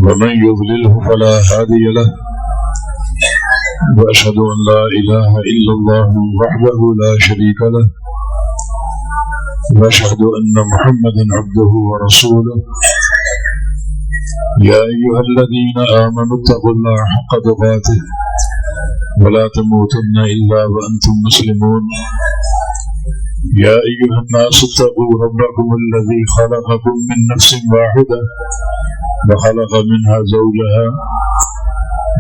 ومن يضلله فلا هادي له وأشهد أن لا إله إلا الله وحده لا شريك له وأشهد أن محمدا عبده ورسوله يا أيها الذين آمنوا اتقوا الله حق تقاته ولا تموتن إلا وأنتم مسلمون يا أيها الناس اتقوا ربكم الذي خلقكم من نفس واحدة وخلق منها زوجها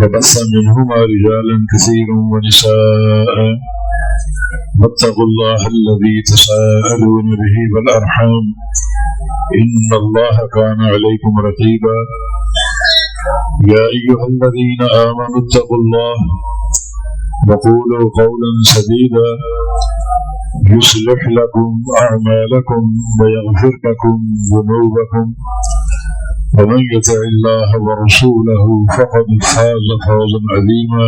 وبث منهما رجالا كثيرا ونساء واتقوا الله الذي تساءلون به والأرحام إن الله كان عليكم رقيبا يا أيها الذين آمنوا اتقوا الله وقولوا قولا سديدا يصلح لكم أعمالكم ويغفر لكم ذنوبكم ومن يطع الله ورسوله فقد فاز فوزا عظيما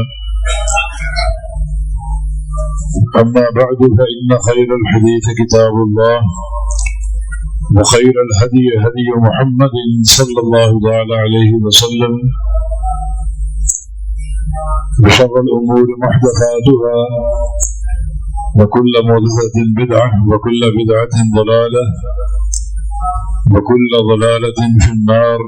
أما بعد فإن خير الحديث كتاب الله وخير الهدي هدي محمد صلى الله تعالى عليه وسلم وشر الأمور محدثاتها وكل محدثة بدعة وكل بدعة ضلالة وكل ضلالة في النار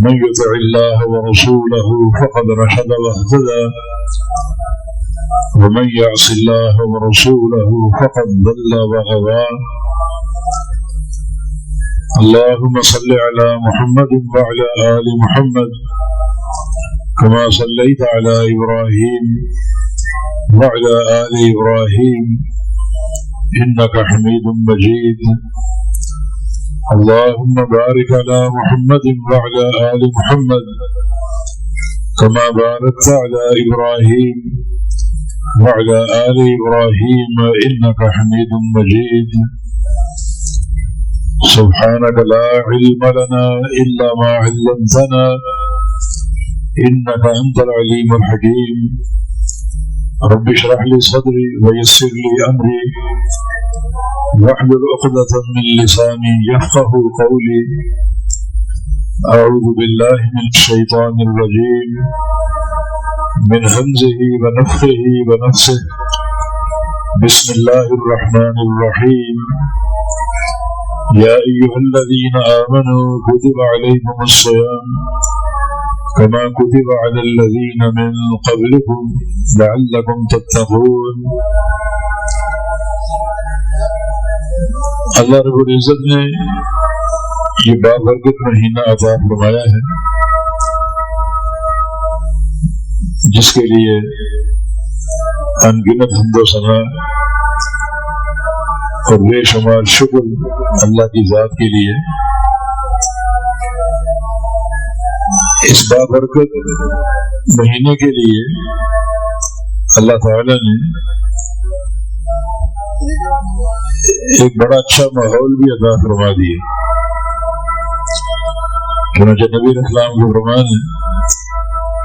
من يطع الله ورسوله فقد رشد واهتدى ومن يعص الله ورسوله فقد ضل وغوى اللهم صل على محمد وعلى آل محمد كما صليت على إبراهيم وعلى آل إبراهيم إنك حميد مجيد اللهم بارك على محمد وعلى آل محمد كما باركت على إبراهيم وعلى آل إبراهيم إنك حميد مجيد سبحانك لا علم لنا إلا ما علمتنا إنك أنت العليم الحكيم رب اشرح لي صدري ويسر لي أمري واحلل عقدة من لساني يفقه قولي أعوذ بالله من الشيطان الرجيم من همزه ونفخه ونفسه بسم الله الرحمن الرحيم يا أيها الذين آمنوا كتب عليكم الصيام كما كتب على الذين من قبلكم لعلكم تتقون اللہ رب العزت نے یہ بابرکت مہینہ عطا فرمایا ہے جس کے لیے انگنت حمد و ثنا اور بے شمار شکر اللہ کی ذات کے لیے اس بابرکت مہینے کے لیے اللہ تعالی نے ایک بڑا اچھا ماحول بھی عطا فرما دیا چنانچہ نبی اسلام کو فرمان ہے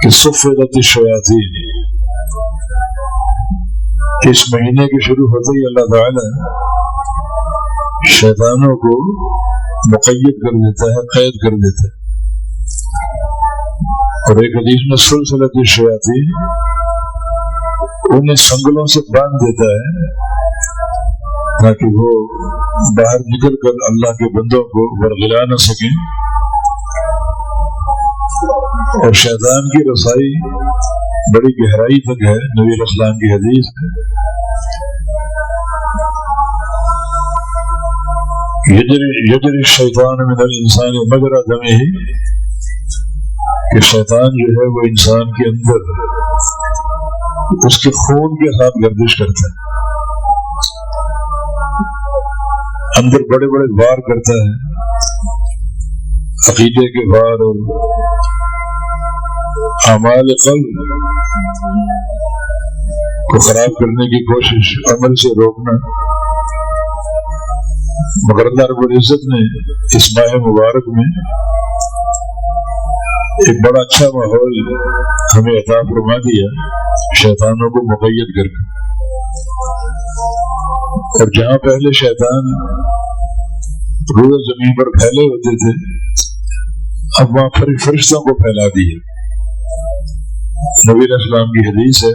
کہ صفدت الشیاطین اس مہینے کے شروع ہوتے ہی اللہ تعالی شیطانوں کو مقید کر دیتا ہے، قید کر دیتا ہے، اور ایک حدیث میں سلسلۃ الشیاطین انہیں سنگلوں سے باندھ دیتا ہے تاکہ وہ باہر نکل کر اللہ کے بندوں کو ورغلا نہ سکیں، اور شیطان کی رسائی بڑی گہرائی تک ہے۔ نبی اسلام کی حدیث ہے یجری الشیطان من الانسان مجرى دمه، کہ شیطان جو ہے وہ انسان کے اندر اس کے خون کے ساتھ گردش کرتا ہے، اندر بڑے بڑے وار کرتا ہے، عقیدے کے وار اور اعمال قلب کو خراب کرنے کی کوشش، عمل سے روکنا، مگر اللہ رب العزت نے اس ماہ مبارک میں ایک بڑا اچھا ماحول ہمیں عطا فرما دیا شیطانوں کو مقید کر کے، اور جہاں پہلے شیطان روئے زمین پر پھیلے ہوتے تھے، اب وہاں فرشتوں کو پھیلا دیا۔ نبی علیہ السلام کی حدیث ہے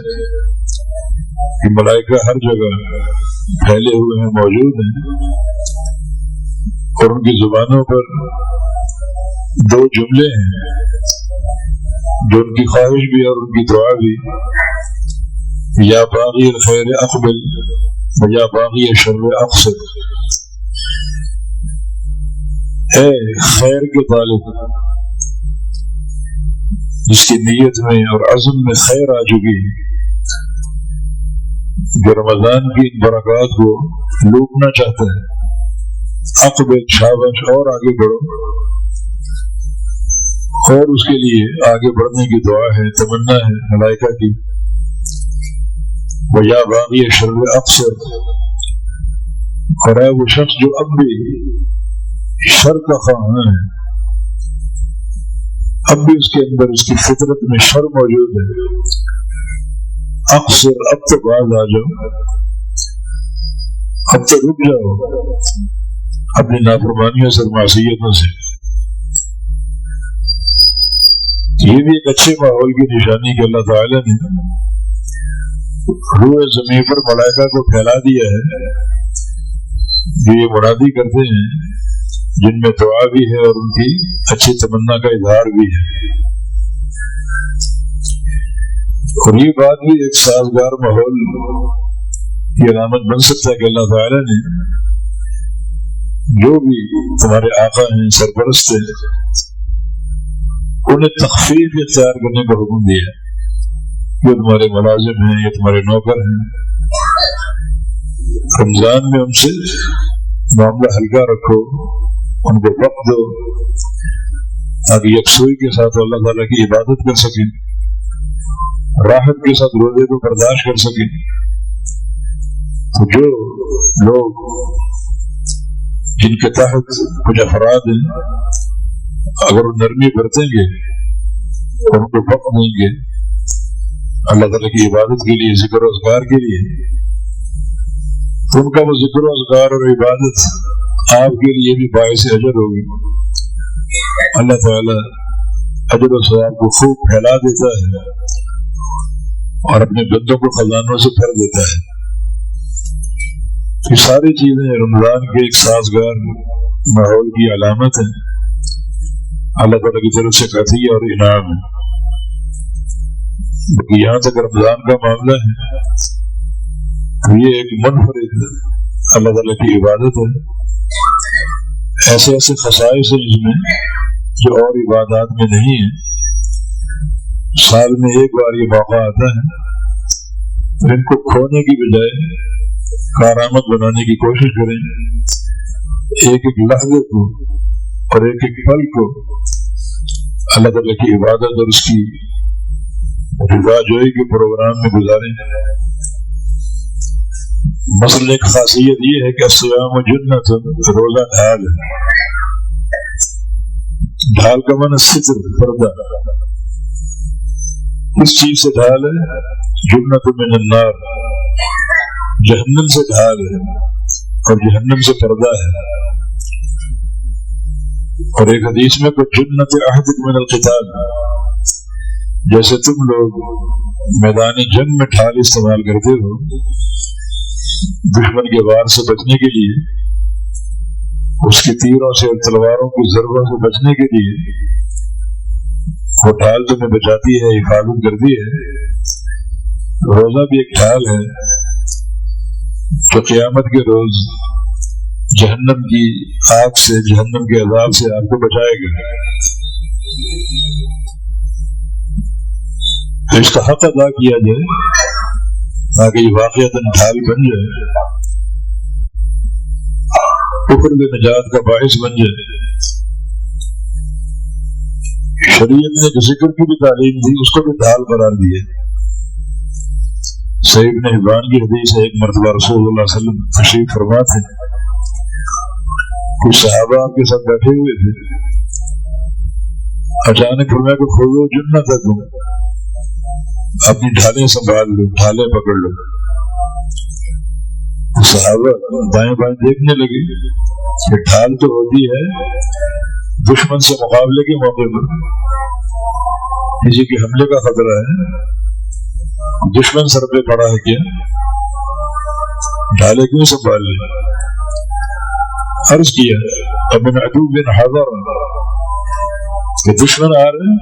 کہ ملائکہ ہر جگہ پھیلے ہوئے ہیں، موجود ہیں، اور ان کی زبانوں پر دو جملے ہیں جو ان کی خواہش بھی اور ان کی دعا بھی، یا باغی الخیر اقبل یا باغی الشر اقصر، اے خیر کے طالب جس کی نیت میں اور عزم میں خیر آ چکی، جو رمضان کی ان برکات کو لوٹنا چاہتا ہے، اقبل شاباش اور آگے بڑھو، اور اس کے لیے آگے بڑھنے کی دعا ہے، تمنا ہے ملائکہ کی۔ وَيَا بَاغِيَ الشَّرِّ أَقْصِرْ، اور ہے وہ شخص جو اب بھی شر کا خواہاں ہے، اب بھی اس کے اندر اس کی فطرت میں شر موجود ہے، اقصر، اب تو باز آ جاؤ، اب تو رک جاؤ اپنی نافرمانیوں سے، معصیتوں سے۔ یہ بھی ایک اچھے ماحول کی نشانی کہ اللہ تعالی نے روئے زمین پر ملائکہ کو پھیلا دیا ہے، جو یہ منادی کرتے ہیں، جن میں دعا بھی ہے اور ان کی اچھی تمنا کا اظہار بھی ہے۔ اور یہ بات بھی ایک سازگار ماحول کی علامت بن سکتا ہے کہ اللہ تعالی نے جو بھی تمہارے آقا ہیں، سرپرست ہیں، انہیں تخفیف اختیار کرنے کا حکم دیا ہے۔ یہ تمہارے ملازم ہیں، یہ تمہارے نوکر ہیں، رمضان میں ان سے معاملہ ہلکا رکھو، ان کو وقت دو تاکہ یکسوئی کے ساتھ اللہ تعالیٰ کی عبادت کر سکیں، راحت کے ساتھ روزے کو برداشت کر سکیں۔ تو جو لوگ جن کے تحت کچھ افراد ہیں، اگر وہ نرمی برتیں گے اور ان کو وقت دیں گے اللہ تعالیٰ کی عبادت کے لیے، ذکر و اذکار کے لیے، تو ان کا وہ ذکر و اذکار اور عبادت آپ کے لیے بھی باعث اجر ہوگی۔ اللہ تعالیٰ اجر و ثواب کو خوب پھیلا دیتا ہے اور اپنے بندوں کو خزانوں سے بھر دیتا ہے۔ یہ ساری چیزیں رمضان کے ایک سازگار ماحول کی علامت ہیں، اللہ تعالیٰ کی طرف سے عطیہ اور انعام ہے۔ یہاں تک رمضان کا معاملہ ہے تو یہ ایک منفرد اللہ تعالیٰ کی عبادت ہے۔ ایسے ایسے خصائص ہیں جس میں جو اور عبادات میں نہیں ہیں، سال میں ایک بار یہ موقع آتا ہے، تو ان کو کھونے کی بجائے کارآمد بنانے کی کوشش کریں، ایک ایک لحظے کو اور ایک ایک پل کو اللہ تعالیٰ کی عبادت اور اس کی رضا جوئی کے پروگرام میں گزاریں۔ مثلا ایک خاصیت یہ ہے کہ الصیام جنت، روزہ ڈھال ہے۔ ڈھال کا معنی ستر، پردہ۔ کس چیز سے ڈھال ہے؟ جنت من النار، جہنم سے ڈھال ہے اور جہنم سے پردہ ہے۔ اور ایک حدیث میں کہ جنت احدکم من القتال، جیسے تم لوگ میدان جنگ میں ڈھال استعمال کرتے ہو دشمن کے وار سے بچنے کے لیے، اس کی تیروں سے اور تلواروں کی ضربوں سے بچنے کے لیے، وہ ڈھال تمہیں بچاتی ہے، حفاظت کرتی ہے۔ روزہ بھی ایک ڈھال ہے جو قیامت کے روز جہنم کی آگ سے، جہنم کے عذاب سے آپ کو بچائے گا۔ تو اس کا حق ادا کیا جائے تاکہ یہ واقعتاً ڈھال بن جائے، کفر میں نجات کا باعث بن جائے۔ شریعت نے جو ذکر کی بھی تعلیم دی، اس کو بھی ڈھال قرار دیا۔ صحیح ابن حبان کی حدیث ہے، ایک مرتبہ رسول اللہ صلی اللہ علیہ وسلم تشریف فرما تھے، کچھ صحابہ آپ کے ساتھ بیٹھے ہوئے تھے، اچانک فرمایا کہ خذو جنتکم، اپنی ڈھالیں سنبھال لو، ڈھالیں پکڑ لو۔ صحابہ دائیں بائیں دیکھنے لگے کہ ڈھال تو ہوتی ہے دشمن سے مقابلے کے موقع پر، کسی کے حملے کا خطرہ ہے، دشمن سر پہ پڑا ہے، کیا ڈھالے کیوں سنبھال لیں؟ عرض کیا ومن عدو حضر، کہ دشمن آ رہے ہیں،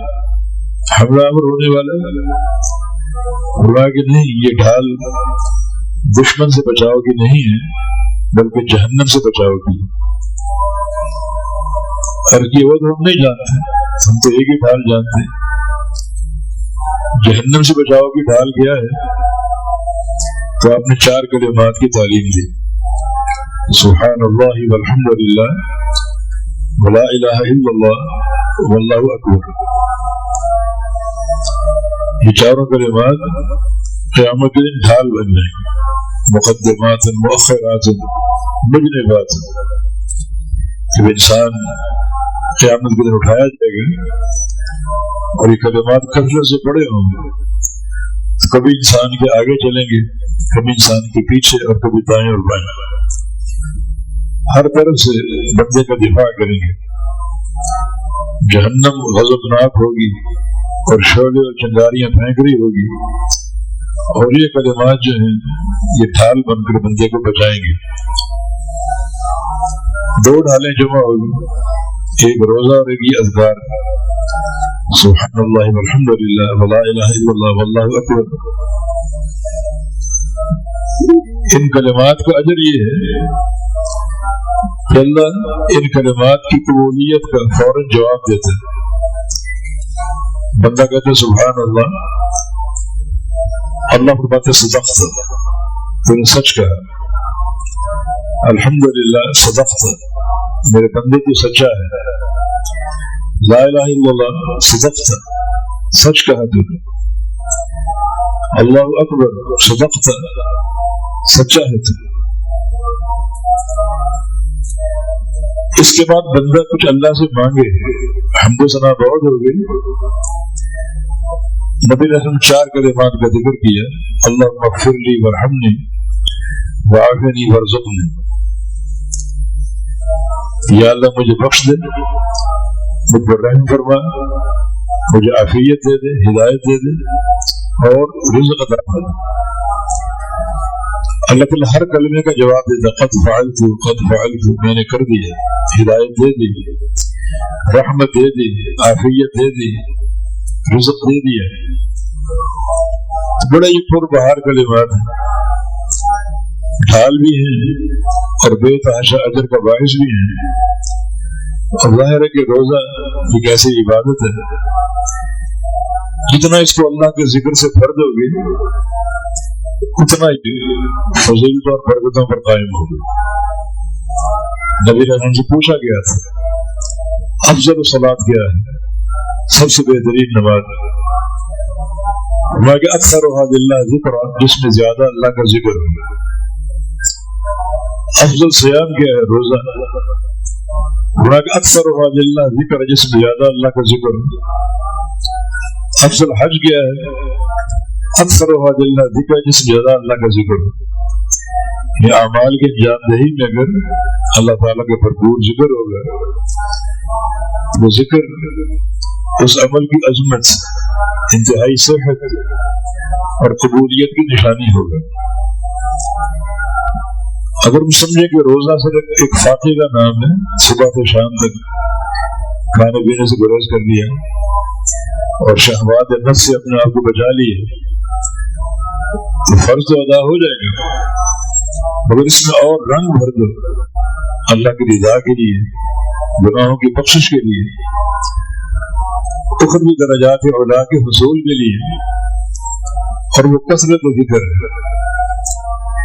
حملہ آور ہونے والا ہے۔ فرمایا کہ نہیں، یہ ڈھال دشمن سے بچاؤ کی نہیں ہے بلکہ جہنم سے بچاؤ کی۔ اور یہ وہ تو ہم نہیں جانتے، ہم تو ایک ہی ڈھال جانتے ہیں، جہنم سے بچاؤ کی ڈھال کیا ہے؟ تو آپ نے 4 کلمات کی تعلیم دی، سبحان اللہ والحمد للہ ولا الہ الا اللہ واللہ اکبر۔ یہ چاروں کلمات قیامت کے دن ڈھال بن جائیں گے، مقدمات مؤخرات مجنبات۔ جب انسان قیامت کے دن اٹھایا جائے گا اور یہ کلمات کثرت سے پڑے ہوں گے تو کبھی انسان کے آگے چلیں گے، کبھی انسان کے پیچھے، اور کبھی دائیں اور بائیں، ہر طرف سے بندے کا دفاع کریں گے۔ جہنم غضبناک ہوگی اور شعلے اور چنگاریاں پھینک رہی ہوگی، اور یہ کلمات جو ہیں یہ ڈھال بن کر بندے کو بچائیں گے۔ 2 ڈھالیں جمع ہوگی، ایک روزہ اور ایک یہ اذکار، سبحان اللہ والحمد للہ ولا الہ الا اللہ واللہ اکبر۔ ان کلمات کا اجر یہ ہے کہ اللہ ان کلمات کی قبولیت کا فوراً جواب دیتا ہے۔ بندہ کہتا ہے سبحان اللہ، اللہ فرماتا ہے صدقت، تو نے سچ کہا، الحمدللہ صدقت، میرے بندے تو سچا ہے، لا الہ الا اللہ صدقت، سچ کہا تو نے، اللہ اکبر صدقت، سچا ہے تو۔ اس کے بعد بندہ کچھ اللہ سے مانگے، حمد و ثنا بہت ہو گئی، نبی علیہ السلام 4 کلمات کا ذکر کیا، اللہم اغفر لی وارحمنی وعافنی وارزقنی، یا اللہ مجھے بخش دے، مجھ پر رحم فرما، مجھے عافیت دے دے، ہدایت دے دے اور رزق عطا فرما۔ اللہ تعالیٰ ہر کلمے کا جواب دیتا، قد فعلت، میں نے کر دیا، ہدایت دے دی، رحمت دے دی، عافیت دے دی، رزق دے دیا۔ بڑا ہی پر بہار کلمات ہیں، ڈھال بھی ہیں اور بے تحاشا اجر کا باعث بھی ہیں۔ اور ظاہر ہے کہ روزہ ایک ایسی عبادت ہے، جتنا اس کو اللہ کے ذکر سے بھر دو گے اتنا ہی فضیلت اور برکتوں پر قائم ہوگی۔ نبی رحم سے پوچھا گیا تھا افضل الصلاۃ کیا ہے، سب سے بہترین نماز، کہ اکثر للہ ذکر، جس میں زیادہ اللہ کا ذکر ہو۔ افضل صیام کیا ہے، روزہ، کہ اکثر للہ ذکر، جس میں زیادہ اللہ کا ذکر ہو۔ افضل حج کیا ہے، اکثر للہ ذکر، جس میں زیادہ اللہ کا ذکر ہو۔ یہ اعمال کی انجام دہی میں اگر اللہ تعالیٰ کا بھرپور ذکر ہوگا، وہ ذکر اس عمل کی عظمت، انتہائی صحت اور قبولیت کی نشانی ہوگا۔ اگر ہم سمجھیں کہ روزہ صرف ایک فاتح کا نام ہے، صبح سے شام تک کھانے پینے سے گریز کر لیا اور شہوات نفس سے اپنے آپ کو بچا لیے، تو فرض تو ادا ہو جائے گا، مگر اس میں اور رنگ بھر دو اللہ کی رضا کے لیے، گناہوں کی بخشش کے لیے، اخروی درجات علا کے حصول کے لیے، اور وہ کثرت ذکر ہے۔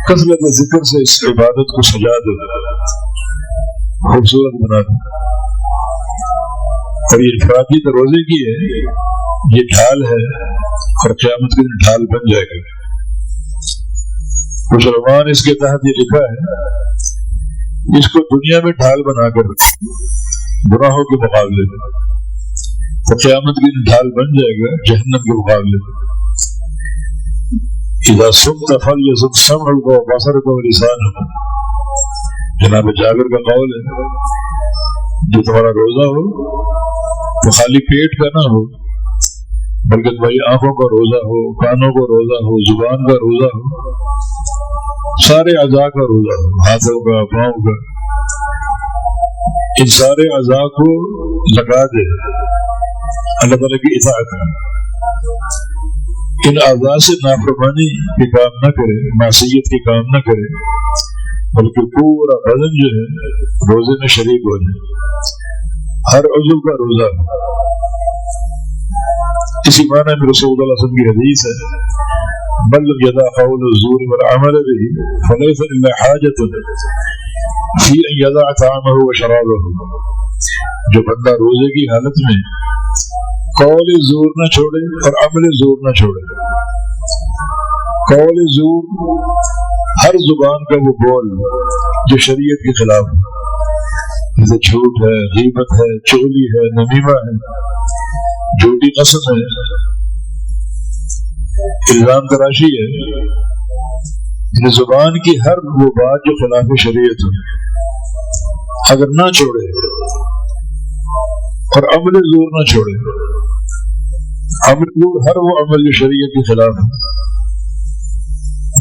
کثرت ذکر سے اس عبادت کو سجا دو، خوبصورت بنا دو۔ اور یہ انفرادی تو روزے کی ہے، یہ ڈھال ہے اور قیامت کے دن ڈھال بن جائے گا۔ کچھ علماء نے اس کے تحت یہ لکھا ہے، اس کو دنیا میں ڈھال بنا کر گناہوں کے مقابلے میں، تو قیامت کے دن ڈھال بن جائے گا جہنم کے مقابلے میں۔ اذا صمت فلیصم سمعک وبصرک ولسانک، جناب جابر کا قول ہے جو تمہارا روزہ ہو تو خالی پیٹ کا نہ ہو، بلکہ تمہاری آنکھوں کا روزہ ہو، کانوں کا روزہ ہو، زبان کا روزہ ہو، سارے اعضاء کا روزہ ہو، ہاتھوں کا، پاؤں کا، ان سارے اعضاء کو لگا دے اللہ تعالیٰ کی اطاعت میں، ان اعضاء سے نافرمانی کے کام نہ کرے، معصیت کے کام نہ کرے، بلکہ پورا بدن جو ہے روزے میں شریک ہو جائے، ہر عضو کا روزہ ہو۔ اسی معنی میں رسول اللہ صلی اللہ علیہ وسلم کی حدیث ہے من لم يدع قول الزور والعمل به فليس الا حاجة في ان يدع طعامه وشرابه، جو بندہ روزے کی حالت میں قول زور نہ چھوڑے اور عمل زور نہ چھوڑے۔ قول زور ہر زبان کا وہ بول جو شریعت کے خلاف ہے، جیسے جھوٹ ہے، غیبت ہے، چغلی ہے، نمیمہ ہے، جھوٹی قسم ہے، الزام تراشی ہے، یعنی زبان کی ہر وہ بات جو خلاف شریعت ہو اگر نہ چھوڑے اور عمل زور نہ چھوڑے، عمل زور ہر وہ عمل جو شریعت کے خلاف ہے،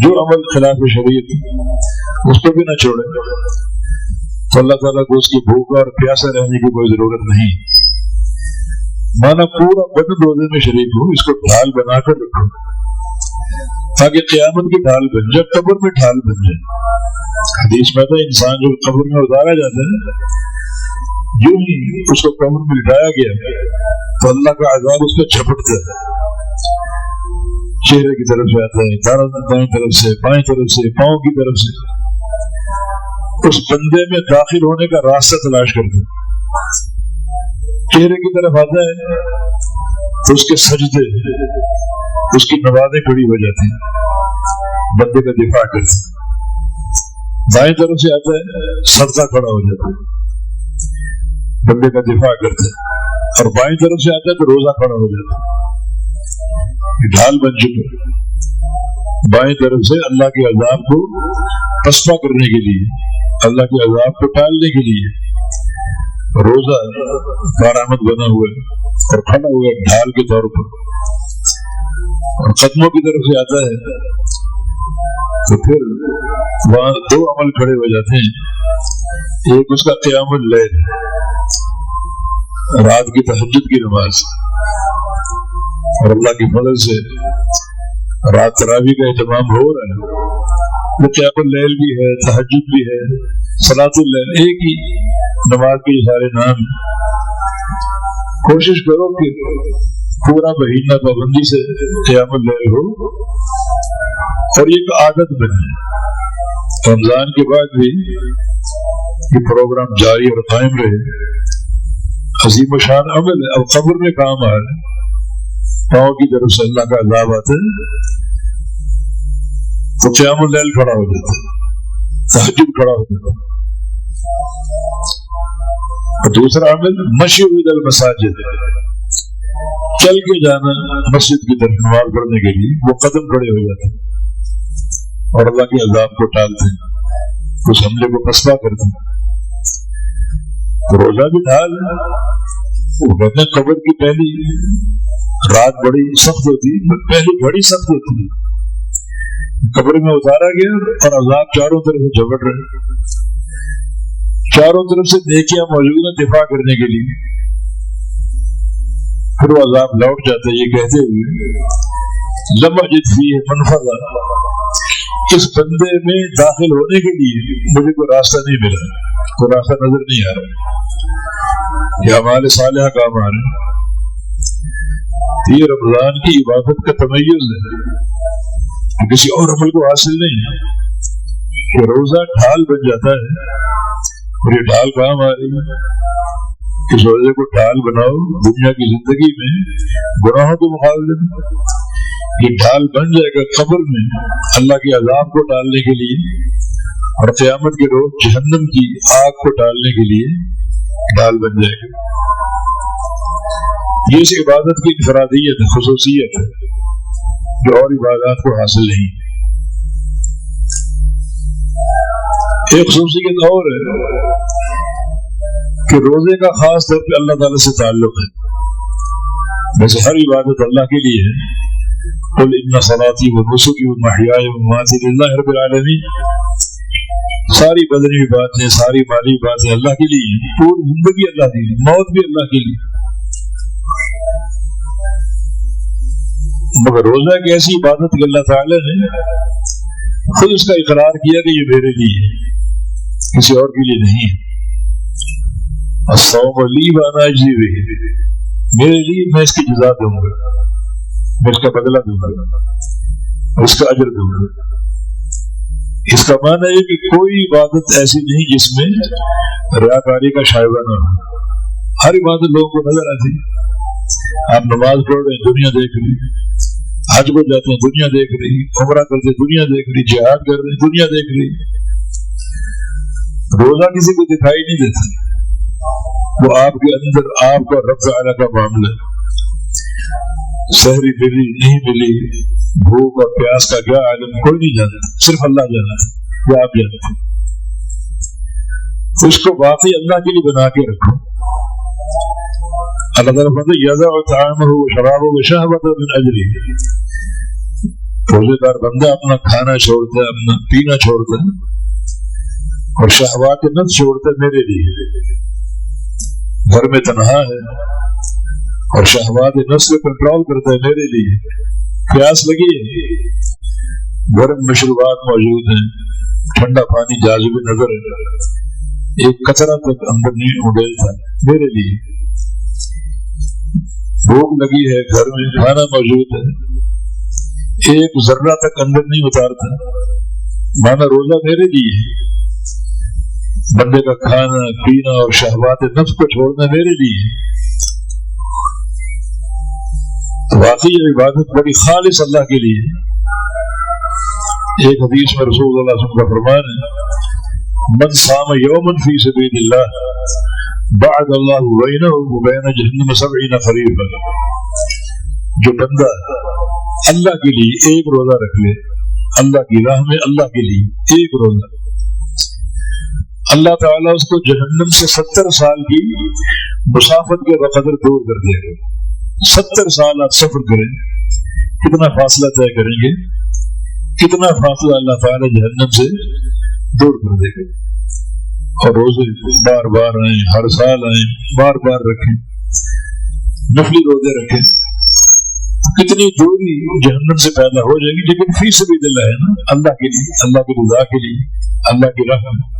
جو عمل خلاف شریعت اس کو بھی نہ چھوڑے، تو اللہ تعالیٰ کو اس کی بھوکا اور پیاسا رہنے کی کوئی ضرورت نہیں۔ مانا پورا بدن روزے میں شریک ہو، اس کو ڈھال بنا کر رکھو تاکہ قیامت کی ڈھال بن جائے، قبر میں ڈھال بن جائے۔ حدیث میں تو انسان جو قبر میں اتارا جاتا ہے، جو ہی اس کو قبر میں لٹایا گیا تو اللہ کا عذاب اس کو جھپٹتا ہے، چہرے کی طرف سے آتا ہے، دائیں طرف سے، بائیں طرف سے، پاؤں کی طرف سے، اس بندے میں داخل ہونے کا راستہ تلاش کرتا ہے۔ چہرے کی طرف آتا ہے تو اس کے سجدے، اس کی نمازیں کھڑی ہو جاتی ہیں، بندے کا دفاع کرتے ہیں۔ دائیں طرف سے آتا ہے، صدقہ کھڑا ہو جاتا ہے، بندے کا دفاع کرتے ہیں، اور بائیں طرف سے آتا ہے تو روزہ کھڑا ہو جاتا ہے، ڈھال بن چکے۔ بائیں طرف سے اللہ کے عذاب کو پسپا کرنے کے لیے، اللہ کے عذاب کو ٹالنے کے لیے روزہ کارآمد بنا ہوا ہے اور کھڑا ہوا ہے ڈھال کے طور پر، اور قدموں کی طرف سے آتا ہے تو پھر وہاں دو عمل کھڑے ہو جاتے ہیں، ایک اس کا قیام اللیل، رات کی تہجد کی نماز، اور اللہ کی فضل سے رات تراویح کا اہتمام ہو رہا ہے، وہ قیام اللیل بھی ہے، تہجد بھی ہے، صلاۃ اللیل، ایک ہی نماز کے سارے نام۔ کوشش کرو کہ پورا مہینہ پابندی سے قیام اللیل ہو اور ایک عادت بنے، رمضان کے بعد بھی یہ پروگرام جاری اور قائم رہے۔ عظیم و شان عمل ہے، اب قبر میں کام آ رہا ہے، پاؤں کی طرف سے اللہ کا عذاب آتا ہے تو قیام اللیل کھڑا ہو جاتا ہے، تہجد کھڑا ہو جاتا ہے۔ اور دوسرا عمل مشی الی المساجد، چل کے جانا مسجد کی طرف نماز پڑھنے کے لیے، وہ قدم کھڑے ہو جاتے ہیں اور اللہ کے عذاب کو ٹالتے ہیں، اس حملے کو پسپا کرتے ہیں۔ تو روزہ بھی ڈھال ہے، وہ کہتے ہیں قبر کی پہلی رات بڑی سخت ہوتی ہے، پہلی بڑی سخت ہوتی ہے، قبر میں اتارا گیا اور عذاب چاروں طرف سے جھپٹ رہے، چاروں طرف سے نیکیاں موجود ہیں دفاع کرنے کے لیے، پھر وہ عذاب لوٹ جاتا ہے یہ کہتے ہوئے لم اجد فیہ منفذا، اس بندے میں داخل ہونے کے لیے مجھے کوئی راستہ نہیں ملا، کوئی راستہ نظر نہیں آ رہا، یہ اعمال صالحہ کام آ رہے ہیں۔ یہ رمضان کی عبادت کا تمیز ہے، کسی اور عمل کو حاصل نہیں ہے، کہ روزہ ڈھال بن جاتا ہے، اور یہ ڈھال کام آ رہی ہے، اس روزے کو ڈھال بناؤ دنیا کی زندگی میں گناہوں کے مقابلے میں، یہ ڈھال بن جائے گا قبر میں اللہ کے عذاب کو ٹالنے کے لیے، اور قیامت کے روز جہنم کی آگ کو ٹالنے کے لیے ڈھال بن جائے گا۔ یہ اس عبادت کی انفرادیت ہے، خصوصیت ہے، جو اور عبادات کو حاصل نہیں. ایک خصوصیت اور ہے کہ روزے کا خاص طور پہ اللہ تعالیٰ سے تعلق ہے. ویسے ہر عبادت اللہ کے لیے ہے. قل ان صلاتي ونسكي ومحياي ومماتي لله رب العالمین. ساری بدنی باتیں، ساری مالی باتیں اللہ کے لیے، پوری زندگی اللہ کے لیے، موت بھی اللہ کے لیے. مگر روزہ ایک ایسی عبادت کہ اللہ تعالیٰ نے خود اس کا اقرار کیا کہ یہ میرے لیے ہے، کسی اور کے لیے نہیں ہے. الصوم لی وانا اجزی بہ، میرے لیے، میں اس کی جزا دوں گا، میں اس کا بدلہ دوں گا، اس کا اجر دوں گا. اس کا معنی ہے کہ کوئی عبادت ایسی نہیں جس میں ریاکاری کا شائبہ نہ ہو. ہر عبادت لوگوں کو نظر آتی. آپ نماز پڑھ رہے ہیں، دنیا دیکھ رہی، حج کو جاتے ہیں، دنیا دیکھ رہی، عمرہ کرتے ہیں، دنیا دیکھ رہی، جہاد کر رہے ہیں، دنیا دیکھ رہی. روزہ کسی کو دکھائی نہیں دیتا. وہ آپ کے اندر آپ کا رب تعالیٰ کا معاملہ ہے. سحری ملی نہیں ملی، بھوک اور پیاس کا کیا عالم کوئی نہیں جانتا، صرف اللہ جانتا ہے یا آپ جانتے ہیں. اس کو واقعی اللہ کے لیے بنا کے رکھو. اللہ تعالیٰ فرماتا ہے یضع طعامہ وشرابہ وشہوۃ من اجلہ. روزے دار بندہ اپنا کھانا چھوڑتا ہے، اپنا پینا چھوڑتا ہے اور شہوات نفس چھوڑتا ہے میرے لیے. گھر میں تنہا ہے اور شہوات نفس کو کنٹرول کرتا ہے میرے لیے. پیاس لگی ہے، گرم مشروبات موجود ہیں، ٹھنڈا پانی جاذب نظر ہے، ایک قطرہ تک اندر نہیں اڈیلتا میرے لیے. بھوک لگی ہے، گھر میں کھانا موجود ہے، ایک ذرہ تک اندر نہیں اتارتا، مانا روزہ میرے لیے ہے. بندے کا کھانا پینا اور شہوات نفس کو چھوڑنا میرے لیے. واقعی یہ عبادت بڑی خالص اللہ کے لیے. ایک حدیث میں رسول اللہ صلی اللہ علیہ وسلم کا فرمان ہے من صام یوما فی سبیل اللہ بعد اللہ بینہ وبین جہنم 70 خریفا. جو بندہ اللہ کے لیے ایک روزہ رکھ لے، اللہ کی راہ میں اللہ کے لیے ایک روزہ، اللہ تعالیٰ اس کو جہنم سے 70 سال کی مسافت کے بقدر دور کر دے گا. 70 سال آپ سفر کریں، کتنا فاصلہ طے کریں گے، کتنا فاصلہ اللہ تعالیٰ جہنم سے دور کر دے گا. اور روزے بار بار آئیں، ہر سال آئیں، بار بار رکھیں، نفلی روزے رکھیں، کتنی دوری جہنم سے پیدا ہو جائے گی. لیکن فی سبیل اللہ ہے نا، اللہ کے لیے، اللہ کی رضا کے لیے، اللہ کی راہ میں.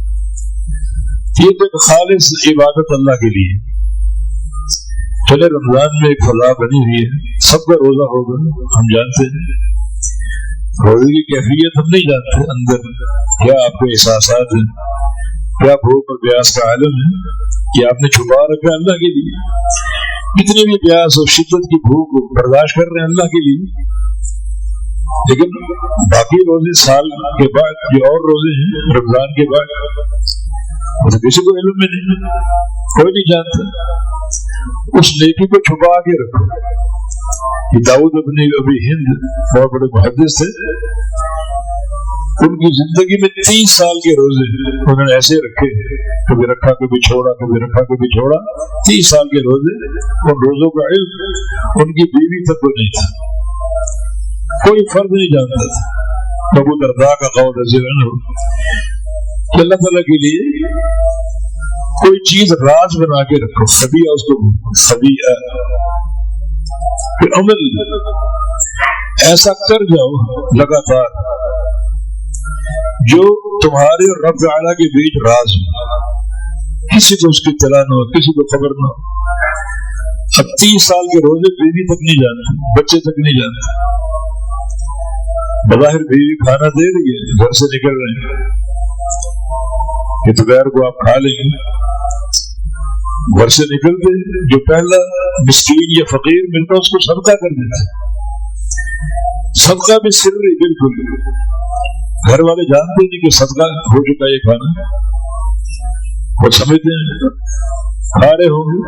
یہ ایک خالص عبادت اللہ کے لیے. چلے رمضان میں ایک فضا بنی ہوئی ہے، سب کا روزہ ہوگا، ہم جانتے ہیں. روزے کی کیفیت ہم نہیں جانتے، اندر کیا آپ کے احساسات ہیں، کیا بھوک اور پیاس کا عالم ہے، کہ آپ نے چھپا رکھا اللہ کے لیے. کتنی بھی پیاس اور شدت کی بھوک برداشت کر رہے ہیں اللہ کے لیے. لیکن باقی روزے سال کے بعد یہ اور روزے ہیں رمضان کے بعد، تو کسی کو علم میں نہیں، کوئی نہیں جانتا. اس نیکی کو چھپا کے رکھو. یہ داؤد ابن ابی ہند بہت بڑے محدث تھے، ان کی زندگی میں 30 سال کے روزے انہوں نے ایسے رکھے، کبھی رکھا کبھی چھوڑا، کبھی رکھا کبھی چھوڑا. 30 سال کے روزے. ان روزوں کا علم ان کی بیوی تک کو نہیں تھا، کوئی فرد نہیں جانتا تھا. ابو درداء کا قول رضی اللہ عنہ کہ اللہ تعالیٰ کے لیے کوئی چیز راز بنا کے رکھو، خبیہ اس کو خبیہ، پھر عمل ایسا کر جاؤ لگاتار جو تمہارے اور رب تعالیٰ کے بیچ راز ہو، کسی کو اس کی اطلاع نہ ہو، کسی کو خبر نہ ہو. اب 30 سال کے روزے بیوی تک نہیں جانتے، بچے تک نہیں جانتے. بظاہر بیوی کھانا دے رہی ہے، گھر سے نکل رہے ہیں کہ دوپہر کو آپ کھا لیں گے. گھر سے نکلتے جو پہلا مسکین یا فقیر ملتا اس کو صدقہ کر دیتے. صدقہ بھی سری، بالکل گھر والے جانتے نہیں کہ صدقہ ہو چکا یہ کھانا، وہ سمجھتے ہیں کھا رہے ہوں گے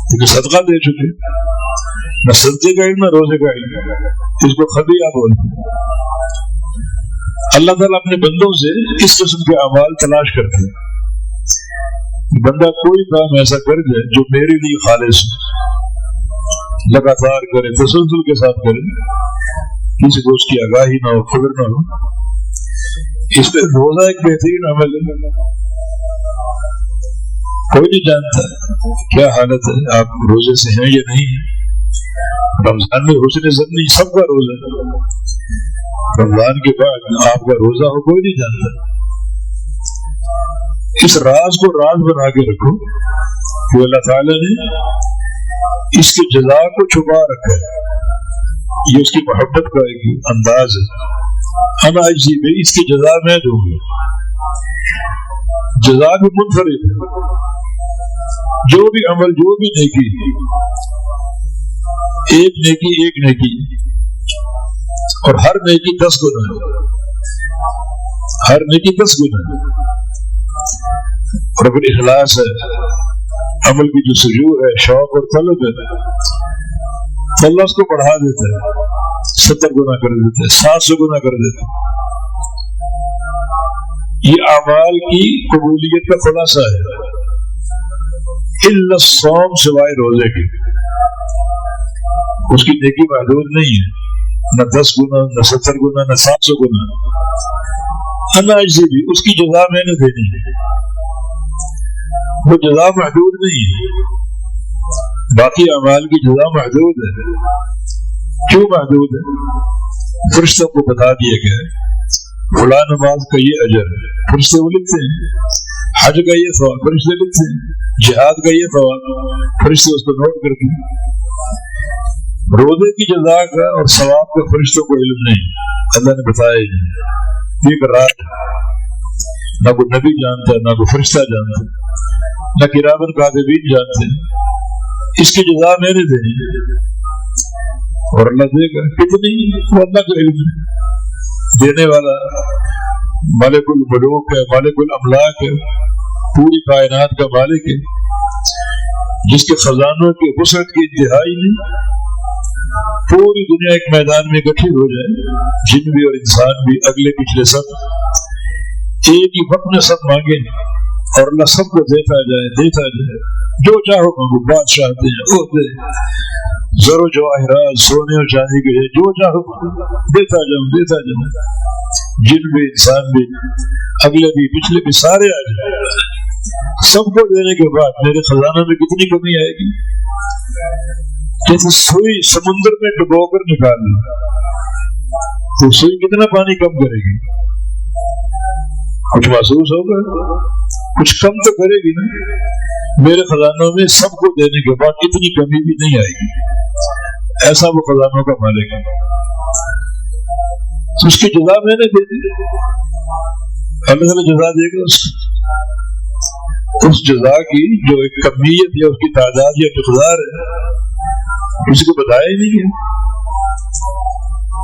کیونکہ صدقہ دے چکے. نہ سجدے کا علم نہ روزے کا علم، اس کو خبیہ بولتے ہیں۔ اللہ تعالیٰ اپنے بندوں سے اس قسم کے اعمال تلاش کرتے ہیں۔ بندہ کوئی کام ایسا کر دے جو میرے لیے خالص ہو، لگاتار کرے، تسلسل کے ساتھ کرے، کسی کو اس کی آگاہی نہ ہو، خبر نہ ہو۔ اس پہ روزہ ایک بہترین عمل ہے۔ کوئی نہیں جانتا کیا حالت ہے، آپ روزے سے ہیں یا نہیں ہیں۔ رمضان میں حسن ظنی سب کا روزہ ہے، رمضان کے بعد آپ کا روزہ ہو کوئی نہیں جانتا۔ اس راز کو راز بنا کے رکھو کہ اللہ تعالیٰ نے اس کی جزا کو چھپا رکھا ہے، یہ اس کی محبت کا ایک انداز ہے۔ انا اجزی بہ، اس کی جزا میں دوں گا، جزا بھی منفرد ہے۔ جو بھی عمل، جو بھی نیکی، ایک نیکی ایک نیکی، اور ہر نیکی 10 گنا ہے، ہر نیکی 10 گنا ہے۔ اور اگر اخلاص ہے، عمل کی جو سجور ہے، شوق اور طلب ہے، تو اللہ اس کو بڑھا دیتا ہے، 70 گنا کر دیتا ہے، 700 گنا کر دیتا ہے۔ یہ اعمال کی قبولیت کا خلاصہ ہے۔ الا الصوم، سوائے روزے کے، اس کی نیکی محدود نہیں ہے، نہ 10 گنا، نہ 70 گنا، نہ 700 گنا۔ انا اجزی بھی، اس کی جزا میں نے دینی ہے، وہ جزا محدود نہیں ہے۔ باقی اعمال کی جزا محدود ہے۔ کیوں محدود ہے؟ فرشتوں کو بتا دیا گیا ہے فلاں نماز کا یہ اجر ہے، فرشتے وہ لکھتے ہیں، حج کا یہ ثواب فرشتے لکھتے ہیں، جہاد کا یہ ثواب فرشتے اس کو نوٹ کرتے ہیں۔ روزے کی جزا کا اور ثواب کا فرشتوں کو علم نہیں، اللہ نے بتایا ہی نہیں۔ ایک رات نہ کوئی نبی جانتا ہے، نہ کوئی فرشتہ جانتا ہے، نہ کرامن کاتبین جانتے ہیں۔ اس کی جزا میں نے دینی اور اللہ دے گا کتنی، وہ اللہ کا علم ہے۔ دینے والا مالک الملوک ہے، مالک الاملاک ہے، پوری کائنات کا مالک ہے، جس کے خزانوں کی وسعت کی انتہائی نہیں۔ پوری دنیا ایک میدان میں اکٹھی ہو جائے، جن بھی اور انسان بھی، اگلے پچھلے سب ایک ہی وقت میں سب مانگے اور اللہ سب کو دیتا جائے، دیتا جائے، جو چاہو مانگو، بادشاہ دے، عہدے، زر و جواہرات، سونے اور چاندی کے، جو چاہو دیتا جاؤں، دیتا جاؤں، جن بھی انسان بھی، اگلے بھی پچھلے بھی، سارے آ جائیں۔ سب کو دینے کے بعد میرے خزانوں میں کتنی کمی آئے گی؟ جیسے سوئی سمندر میں ڈبو کر نکال لی تو سوئی کتنا پانی کم کرے گی؟ کچھ محسوس ہوگا، کچھ کم تو کرے گی نا۔ میرے خزانوں میں سب کو دینے کے بعد اتنی کمی بھی نہیں آئے گی، ایسا وہ خزانوں کا مالک ہے۔ تو اس کی جزا میں نے دے دی، اللہ تعالیٰ جزا دے گا اس جزا کی جو ایک کمیت یا اس کی تعداد یا مقدار ہے، کسی کو بتایا ہی نہیں ہے،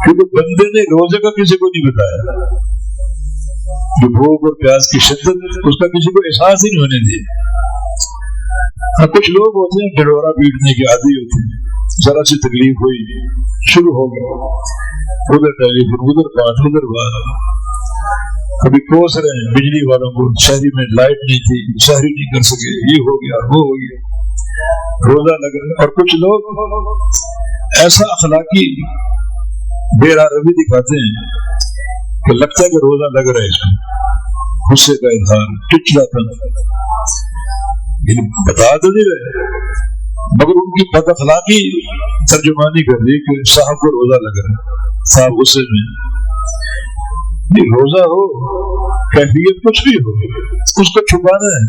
کیونکہ بندے نے روزے کا کسی کو نہیں بتایا۔ جو بھوک اور پیاس کی شدت، اس کا کسی کو احساس ہی نہیں ہونے دیا۔ ہاں کچھ لوگ ہوتے ہیں ڈھڈورا پیٹنے کے عادی ہوتے ہیں، ذرا سی تکلیف ہوئی شروع ہو گیا، ادھر ٹیلی فون، ادھر بات، ادھر بات، کبھی کوس رہے ہیں بجلی والوں کو، شہری میں لائٹ نہیں تھی، شہری نہیں کر سکے، یہ ہو گیا وہ ہو گیا، روزہ لگ رہا ہے۔ اور کچھ لوگ ایسا اخلاقی بے روی دکھاتے ہیں کہ لگتا ہے کہ روزہ لگ رہا ہے، اس کو غصے کا اظہار، چچڑاپن، بتا تو نہیں رہے، مگر ان کی بد اخلاقی ترجمانی کر دی کہ صاحب کو روزہ لگ رہا ہے، صاحب غصے میں۔ روزہ ہو، کیفیت کچھ بھی ہو، اس کو چھپانا ہے۔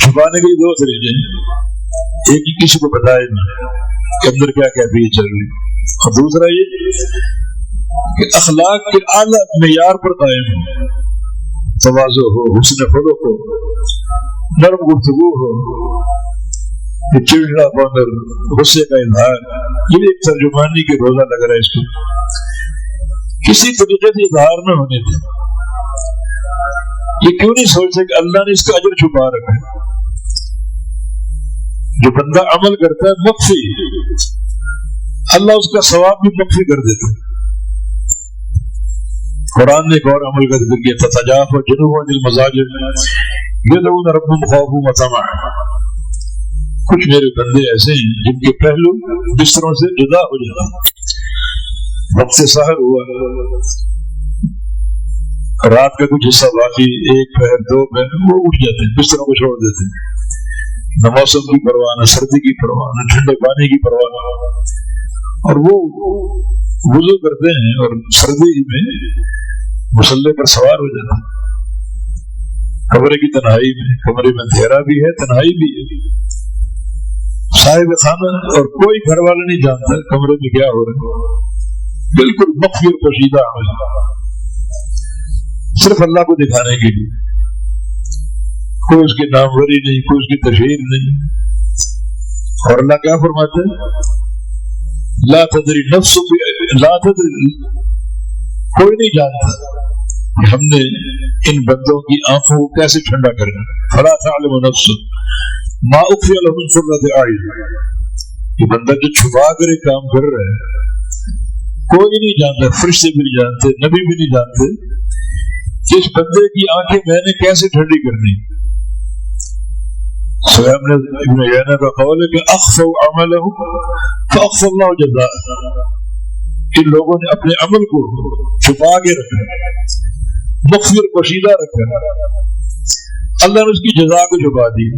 چھپانے کے 2 طریقے ہیں، ایک ہی کسی کو بتائے نا کہ اندر کیا کیفیت چل رہی، اور دوسرا یہ کہ اخلاق کے اعلیٰ معیار پر قائم ہو، تواضع ہو، حسن خلق ہو، نرم گفتگو ہو، چڑچڑا پن، غصے کا اظہار، یہ ایک ترجمانی کے روزہ لگ رہا ہے۔ اس کو کسی طریقے سے اظہار نہ ہونے دیں۔ یہ کیوں نہیں سوچتے کہ اللہ نے اس کا اجر چھپا رکھا ہے؟ جو بندہ عمل کرتا ہے مخفی، اللہ اس کا ثواب بھی مخفی کر دیتا ہے۔ قرآن نے ایک اور عمل کا ذکر کیا، تتجافى جنوبهم عن المضاجع يدعون ربهم خوفا وطمعا۔ کچھ میرے بندے ایسے ہیں جن کے پہلو بستروں سے جدا ہو جاتے ہیں، وقت سحر ہوا، رات کا کچھ حصہ باقی، ایک پہر دو پہر، وہ اٹھ جاتے ہیں، بستروں کو چھوڑ دیتے ہیں، نہ موسم کی پرواہ، نہ سردی کی پرواہ، نہ ٹھنڈے پانی کی پرواہ، اور وہ وضو کرتے ہیں اور سردی میں مسلح پر سوار ہو جاتے ہیں، کمرے کی تنہائی میں، کمرے میں اندھیرا بھی ہے، تنہائی بھی ہے، صاحب خانہ اور کوئی گھر والا نہیں جانتا کمرے میں کیا ہو رہا ہے، بالکل مخفی اور پوشیدہ عمل، صرف اللہ کو دکھانے کے لیے، کوئی اس کی ناموری نہیں، کوئی اس کی تشہیر نہیں۔ اور اللہ کیا فرماتے ہیں، لا تدری نفس لا تدری، کوئی نہیں جانتا کہ ہم نے ان بندوں کی آنکھوں کو کیسے ٹھنڈا کرنا۔ فلا تعلم نفس ما اخفی لهم من قرۃ اعین، یہ بندہ جو چھپا کر ایک کام کر رہا ہے، کوئی نہیں جانتا، فرشتے بھی نہیں جانتے، نبی بھی نہیں جانتے کہ اس بندے کی آنکھیں میں نے کیسے ٹھنڈی کرنی۔ سوائے ابن عیینہ کا قول ہے کہ اخفوا عملهم فاخفى اللہ جزاء، ان لوگوں نے اپنے عمل کو چھپا کے رکھا، مخفی اور پوشیدہ رکھا، اللہ نے اس کی جزا کو چھپا دی،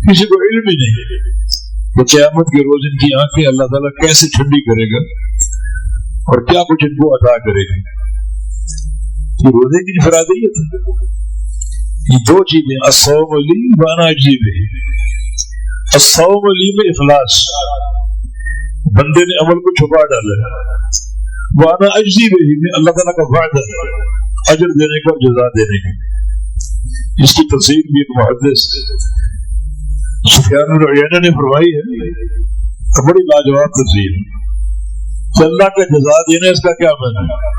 کسی کو علم ہی نہیں کہ قیامت کے روز ان کی آنکھیں اللہ تعالیٰ کیسے ٹھنڈی کرے گا اور کیا کچھ ان کو عطا کرے گا۔ یہ روزے کی انفرادیت ہے، یہ دو چیزیں، الصوم لی وانا اجزی بہ، الصوم لی میں اخلاص، بندے نے عمل کو چھپا ڈالا ہے، وانا اجزی بہ میں اللہ تعالیٰ کا وعدہ ہے اجر دینے کا اور جزا دینے کا۔ اس کی تفسیر بھی ایک محدث سفیان بن عیینہ نے فرمائی ہے، بڑی لاجواب تفسیر کہ اللہ کا جزا دینا، اس کا کیا معنی ہے؟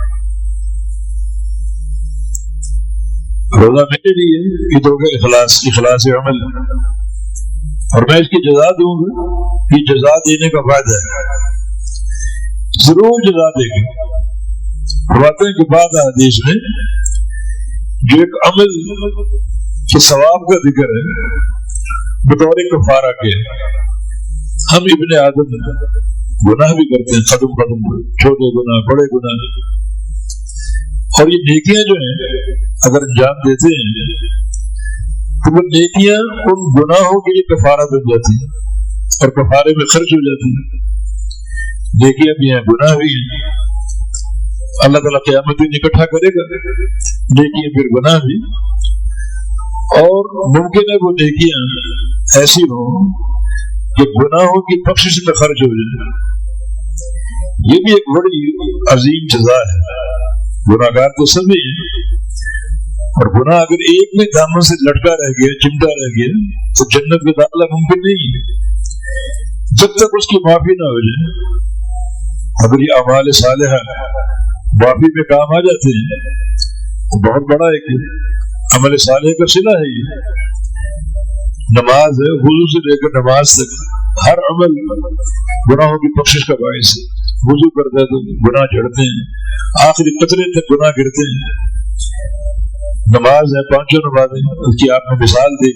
روزہ میرے لیے یہ تو ہوگا اخلاص، اخلاص عمل، اور میں اس کی جزا دوں گا، یہ جزا دینے کا فائدہ ہے، ضرور جزا دے گا۔ فرماتے ہیں کہ بعد حدیث میں جو ایک عمل کے ثواب کا ذکر ہے بطور کفارہ کے، ہم ابن آدم گناہ بھی کرتے ہیں، قدم قدم چھوٹے گناہ بڑے گناہ، اور یہ نیکیاں جو ہیں اگر انجام دیتے ہیں تو وہ نیکیاں ان گناہوں کے لیے کفارہ بن جاتی ہیں اور کفارے میں خرچ ہو جاتی ہیں۔ نیکیاں بھی ہیں، گناہ بھی ہیں، اللہ تعالیٰ قیامت میں اکٹھا کرے گا، نیکیاں پھر گناہ بھی، اور ممکن ہے وہ نیکیاں ایسی ہوں کہ گناہوں کی بخشش میں خرچ ہو جائے۔ یہ بھی ایک بڑی عظیم جزا ہے۔ گناہگار تو سبھی ہیں، اور گناہ اگر ایک میں دامن سے لٹکا رہ گیا، چمٹا رہ گیا، تو جنت میں داخلہ ممکن نہیں ہے جب تک اس کی معافی نہ ہو جائے۔ اگر یہ اعمال صالحہ معافی میں کام آ جاتے ہیں تو بہت بڑا ایک عمل صالح کا صلہ ہے۔ یہ نماز ہے، وضو سے لے کر نماز تک ہر عمل گناہوں کی بخشش کا باعث ہے۔ وضو کرتا ہے تو گناہ جھڑتے ہیں، آخری قطرے تک گناہ گرتے ہیں۔ نماز ہے، پانچوں نمازیں، اس کی آپ نے مثال دی،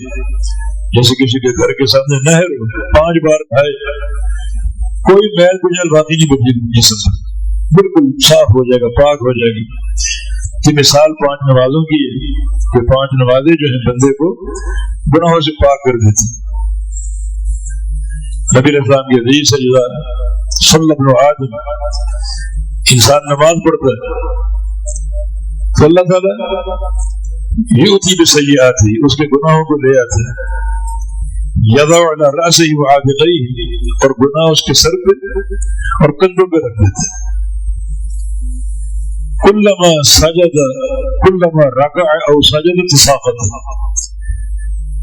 جیسے کسی کے گھر کے سامنے نہر ہو، 5 بار نہائے، کوئی میل کچیل باقی نہیں بچے گی، جسم بالکل صاف ہو جائے گا، پاک ہو جائے گی۔ کہ مثال 5 نمازوں کی ہے کہ 5 نمازیں جو ہیں بندے کو گناہوں سے پاک کر دیتی۔ نبی اسلام کی حدیث ہے، صلی ابن آدم، انسان نماز پڑھتا ہے تو اللہ تعالیٰ یؤتی بسیئات ہی، اس کے گناہوں کو لے آتے ہیں، یضع علی رأسہ وعاتقیہ، اور گناہ اس کے سر پہ اور کندھوں پہ رکھ دیتے ہیں۔ کلما سجد کلما رکع او سجد تساقط،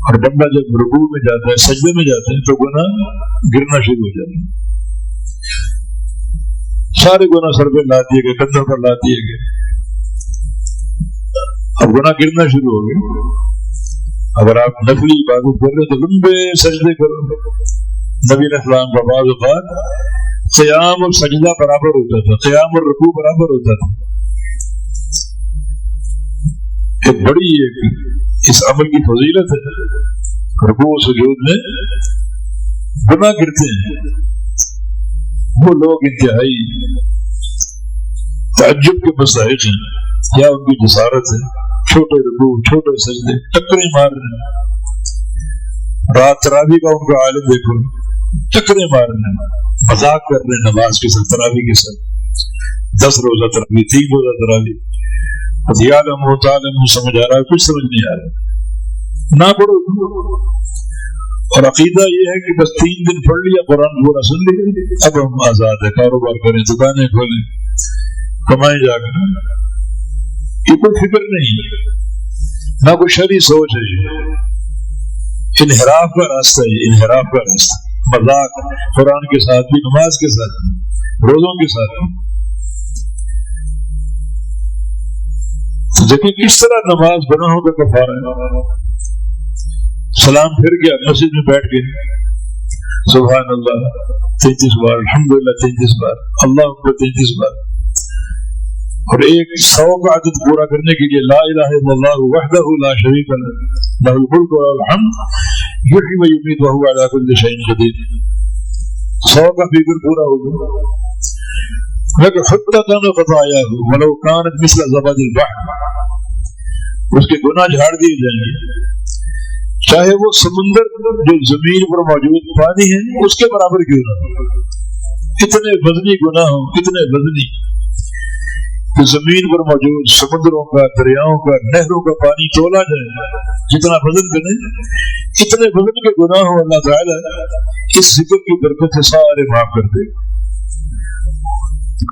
اور بندہ جب رکوع میں جاتا ہے، سجدے میں جاتا ہے، تو گناہ گرنا شروع ہو جاتے ہیں، سارے گناہ سر پہ لا دیے گئے، کندھوں پر لا دیے گئے، اب گناہ گرنا شروع ہو گئے۔ اگر آپ نفلی عبادت کر رہے تو لمبے سجدے کرو۔ نبی علیہ السلام کا بعض اوقات قیام اور سجدہ برابر ہوتا تھا، قیام اور رکوع برابر ہوتا تھا. ایک بڑی اس عمل کی فضیلت ہے. رکوع و سجود میں گناہ کرتے ہیں وہ لوگ انتہائی تعجب کے مستحق ہیں. کیا ان کی جسارت ہے، چھوٹے رکوع، چھوٹے سجدے، ٹکریں مار رہے ہیں. رات تراویح کا ان کا عالم دیکھو، ٹکریں مار رہے ہیں، مذاق کر رہے ہیں نماز کے ساتھ، تراویح کے ساتھ. 10 روزہ تراویح، 3 روزہ تراویح، عالم و تعالم سمجھ آ رہا ہے، کچھ سمجھ نہیں آ رہا. نہ پڑھو. اور عقیدہ یہ ہے کہ بس 3 دن پڑھ لیا، قرآن پورا سن لیا، اب ہم آزاد ہے، کاروبار کریں، دکانیں کھولیں، کمائیں جا کر. یہ کوئی فکر نہیں، نہ کوئی شرعی سوچ ہے. انحراف کا راستہ ہے، انحراف کا راستہ. مذاق قرآن کے ساتھ بھی، نماز کے ساتھ بھی، روزوں کے ساتھ بھی. دیکھیں کس طرح نماز گناہوں کا کفارہ ہے. سلام پھر گیا، مسجد میں بیٹھ گئے، سبحان اللہ 33 بار، الحمدللہ 33 بار، اللہ اکبر 33 بار. اور 100 کا عدد پورا کرنے کے لیے لا الہ الا اللہ وحدہ لا شریک لہ لہ الملک و لہ الحمد یحیی و یمیت وہو علی کل شیء قدیر. 100 کا فکر پورا ہو گیا. لیکن حتۃ خطایاہ ولو کانت مثل زبد البحر، اس کے گناہ جھاڑ دیے جائیں گے چاہے وہ سمندر جو زمین پر موجود پانی ہے اس کے برابر کیوں نہ ہو. اتنے وزنی گناہ ہوں، اتنے وزنی کہ زمین پر موجود سمندروں کا، دریاؤں کا، نہروں کا پانی تولا جائے، جتنا وزن بنے اتنے وزن کے گناہ ہوں، اللہ تعالیٰ اس ذکر کی برکت سے سارے معاف کر دے.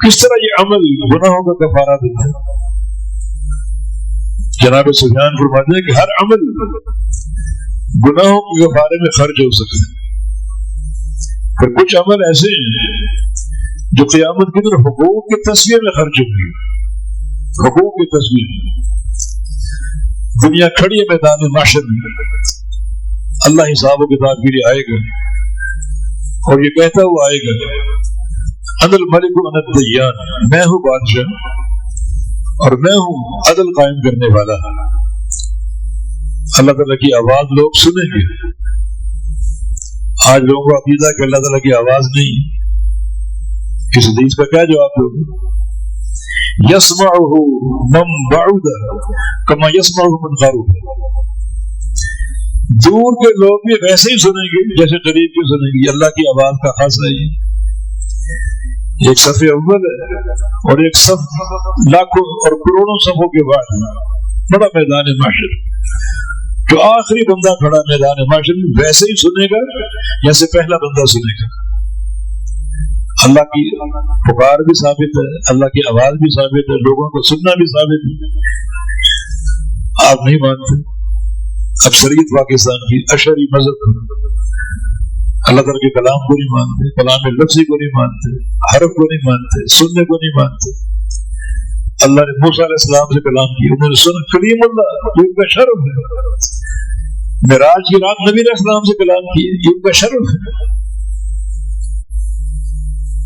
کس طرح یہ عمل گناہوں کا کفارہ دیتا ہے. جناب سفیان فرماتے ہیں کہ ہر عمل گناہوں کے کفارے میں خرچ ہو سکتے ہیں. پھر کچھ عمل ایسے ہیں جو قیامت کے دن حقوق کی تصویر میں خرچ ہوں گے. حقوق کی تصویر دنیا کھڑی ہے میدان معاشر میں، اللہ حساب و کتاب کے لیے آئے گا اور یہ کہتا ہوا آئے گا انا الملک انا الدیان، میں ہوں بادشاہ اور میں ہوں عدل قائم کرنے والا. اللہ تعالیٰ کی آواز لوگ سنیں گے. آج لوگوں کو عقیدہ کہ اللہ تعالیٰ کی آواز نہیں. اس حدیث کا کیا جواب دو گے؟ یسمعہ من بعد کما یسمعہ من قرب، دور کے لوگ بھی ویسے ہی سنیں گے جیسے قریب کے سنیں گے. اللہ کی آواز کا خاصہ ہے. ایک صف اول ہے اور ایک صف لاکھوں اور کروڑوں صفوں کے بعد بڑا میدان معاشر. جو آخری بندہ کھڑا میدان معاشر میں ویسے ہی سنے گا جیسے پہلا بندہ سنے گا. اللہ کی پکار بھی ثابت ہے، اللہ کی آواز بھی ثابت ہے، لوگوں کو سننا بھی ثابت ہے. آپ نہیں مانتے. اکثریت پاکستان کی اشعری مذہب اللہ تعالیٰ کے کلام کو نہیں مانتے، کلام لفظی کو نہیں مانتے، حرف کو نہیں مانتے، سننے کو نہیں مانتے. اللہ نے موسیٰ علیہ السلام سے کلام کیا، انہوں نے سنا کلیم اللہ، یہ ان کا شرف ہے. معراج کی رات نبی علیہ السلام سے کلام کیا، یہ ان کا شرف ہے.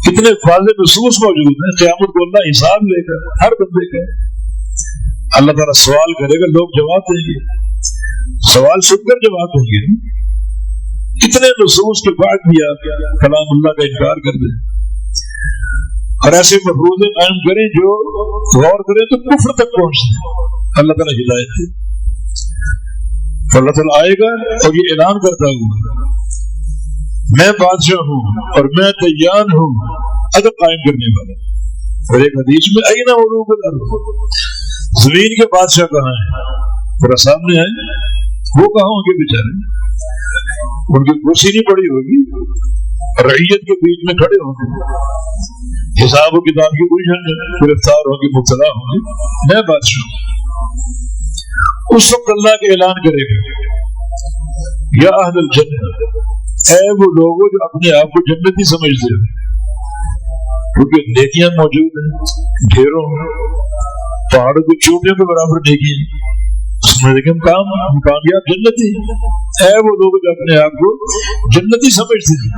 کتنے واضح نصوص موجود ہیں. قیامت کو اللہ حساب لے کر ہر بندے کا اللہ تعالیٰ سوال کرے گا، لوگ جواب دیں گے، سوال سن کر جواب دیں گے. کتنے نصوص کے بعد بھی آپ کلام اللہ کا انکار کر دیں اور ایسے مفروضے قائم کریں جو غور کریں تو کفر تک پہنچتے. اللہ تعالیٰ ہدایت دے. تو اللہ تعالیٰ آئے گا اور یہ اعلان کرتا ہوا میں بادشاہ ہوں اور میں دیان ہوں، عدل قائم کرنے والا. اور ایک حدیث میں اینا علوم الارض، زمین کے بادشاہ کہاں ہیں؟ پورا سامنے آئے، وہ کہاں ہوں گے بیچارے؟ ان کی کرسی نہیں پڑی ہوگی، رعیت کے بیچ میں کھڑے ہوں گے، حساب و کتاب کی الجھن میں گرفتار ہوں گے، مبتلا ہوں گے. میں بادشاہ ہوں. اس وقت اللہ کے اعلان کرے گا یا اہل الجنہ، اے وہ لوگوں جو اپنے آپ کو جنتی سمجھتے ہو، کیونکہ نیکیاں موجود ہیں ڈھیروں، پہاڑوں کو چوٹیوں کے برابر نیکی ہیں، ہم کامیاب جنتی. اے وہ لوگ جو اپنے آپ کو جنتی سمجھتے ہیں،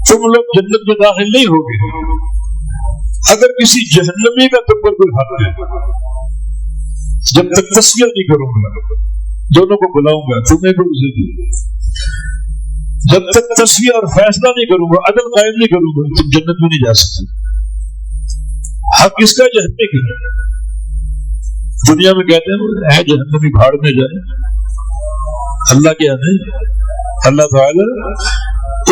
تم لوگ جنت میں داخل نہیں ہوگے اگر کسی جہنمی کا تم پر کوئی حق ہے. جب تک تسلیہ نہیں کروں گا دونوں کو بلاؤں گا تمہیں بھی اسے بھی. جب تک تسلیہ اور فیصلہ نہیں کروں گا عدل قائم نہیں کروں گا تم جنت میں نہیں جا سکتے. حق کس کا جہنمی کا. دنیا میں کہتے ہیں جہنمی بھاڑ میں جائے. اللہ کیا نہیں اللہ تعالی